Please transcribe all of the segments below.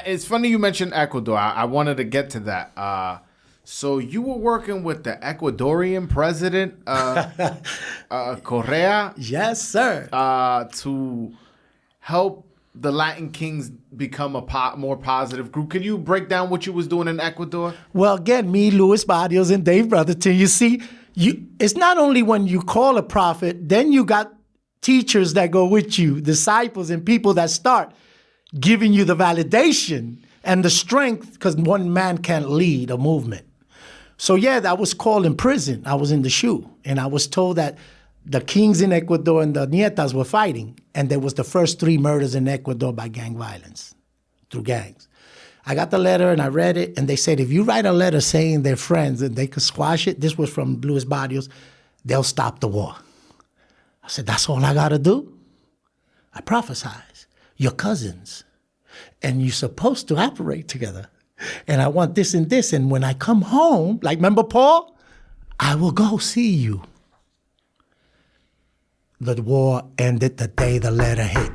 It's funny you mentioned Ecuador. I wanted to get to that. So you were working with the Ecuadorian President Correa? Yes, sir. To help the Latin Kings become a more positive group. Can you break down what you was doing in Ecuador? Well, again, me, Luis Barrios, and Dave Brotherton, you see, it's not only when you call a prophet, then you got teachers that go with you, disciples and people that start giving you the validation and the strength, because one man can't lead a movement. So yeah, I was called in prison. I was in the SHU, and I was told that the kings in Ecuador and the Nietas were fighting, and there was the first 3 murders in Ecuador by gang violence, through gangs. I got the letter and I read it, and they said, if you write a letter saying they're friends and they could squash it, this was from Luis Barrios, they'll stop the war. I said, that's all I gotta do? I prophesize. You're cousins, and you're supposed to operate together. And I want this and this, and when I come home, like remember Paul? I will go see you. The war ended the day the letter hit.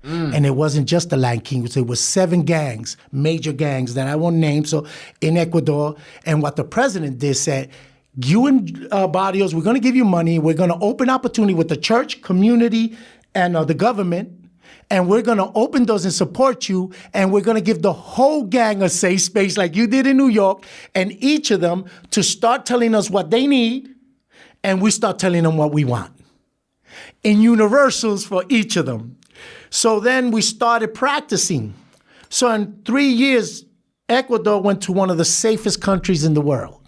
And it wasn't just the Latin Kings, it was 7 gangs, major gangs that I won't name, so in Ecuador. And what the president did said, you and Barrios, we're gonna give you money, we're gonna open opportunity with the church, community, and the government, and we're gonna open doors and support you, and we're gonna give the whole gang a safe space like you did in New York, and each of them to start telling us what they need, and we start telling them what we want. In universals for each of them. So then we started practicing. So in 3 years, Ecuador went to one of the safest countries in the world.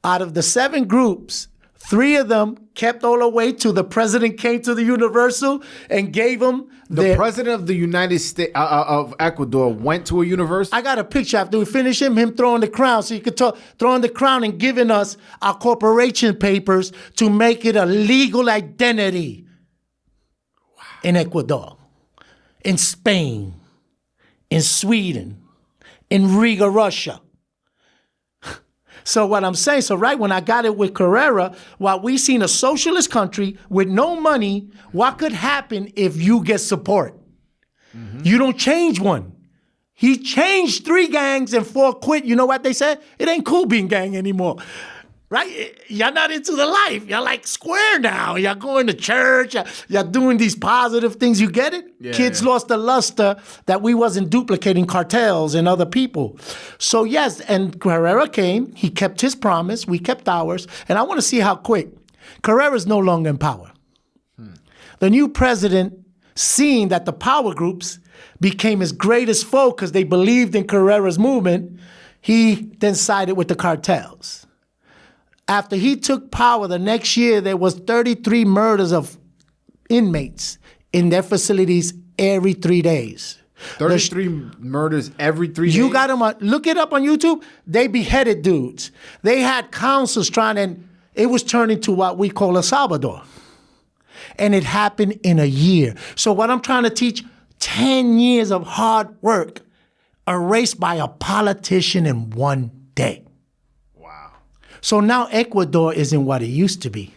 Out of the 7 groups, 3 of them kept all the way till the president came to the Universal and gave them the president of the United States of Ecuador went to a university. I got a picture after we finished him throwing the crown, so you could throwing the crown and giving us our corporation papers to make it a legal identity. In Ecuador, in Spain, in Sweden, in Riga, Russia. So what I'm saying, so right when I got it with Correa, while we seen a socialist country with no money, what could happen if you get support? Mm-hmm. You don't change one. He changed 3 gangs and 4 quit. You know what they said? It ain't cool being gang anymore. Right? You're not into the life. You're like square now. You're going to church. You're doing these positive things. You get it? Yeah, Kids lost the luster that we wasn't duplicating cartels and other people. So yes, and Correa came. He kept his promise. We kept ours. And I want to see how quick. Correa's no longer in power. The new president, seeing that the power groups became his greatest foe because they believed in Correa's movement, he then sided with the cartels. After he took power, the next year, there was 33 murders of inmates in their facilities every 3 days. 33 murders every 3 days? You got them, look it up on YouTube. They beheaded dudes. They had councils trying, and it was turning to what we call El Salvador. And it happened in a year. So what I'm trying to teach, 10 years of hard work erased by a politician in 1 day. So now Ecuador isn't what it used to be.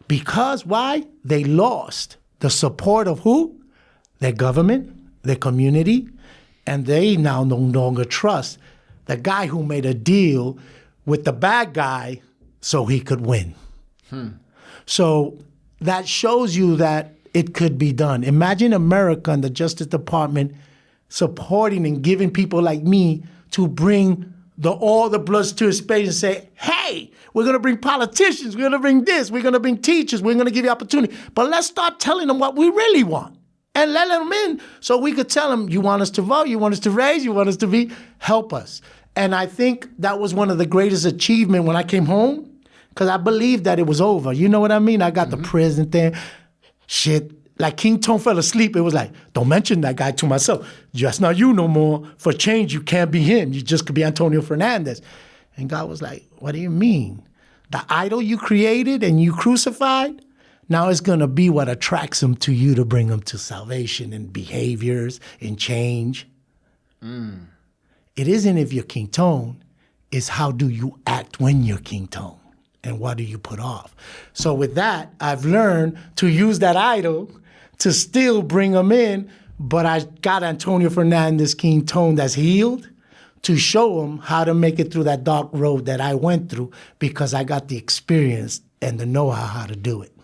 Because why? They lost the support of who? Their government, their community, and they now no longer trust the guy who made a deal with the bad guy so he could win. So that shows you that it could be done. Imagine America and the Justice Department supporting and giving people like me to bring all the bloods to a space and say, hey, we're going to bring politicians, we're going to bring this, we're going to bring teachers, we're going to give you opportunity. But let's start telling them what we really want and let them in so we could tell them, you want us to vote, you want us to raise, you want us to help us. And I think that was one of the greatest achievements when I came home, because I believed that it was over. You know what I mean? I got the prison thing, shit. Like King Tone fell asleep, it was like, don't mention that guy to myself. Just not you no more. For change, you can't be him. You just could be Antonio Fernandez. And God was like, what do you mean? The idol you created and you crucified, now it's going to be what attracts them to you to bring them to salvation and behaviors and change. It isn't if you're King Tone, it's how do you act when you're King Tone. And what do you put off? So with that, I've learned to use that idol to still bring them in, But I got Antonio Fernandez King Tone that's healed to show him how to make it through that dark road that I went through because I got the experience and the know-how to do it.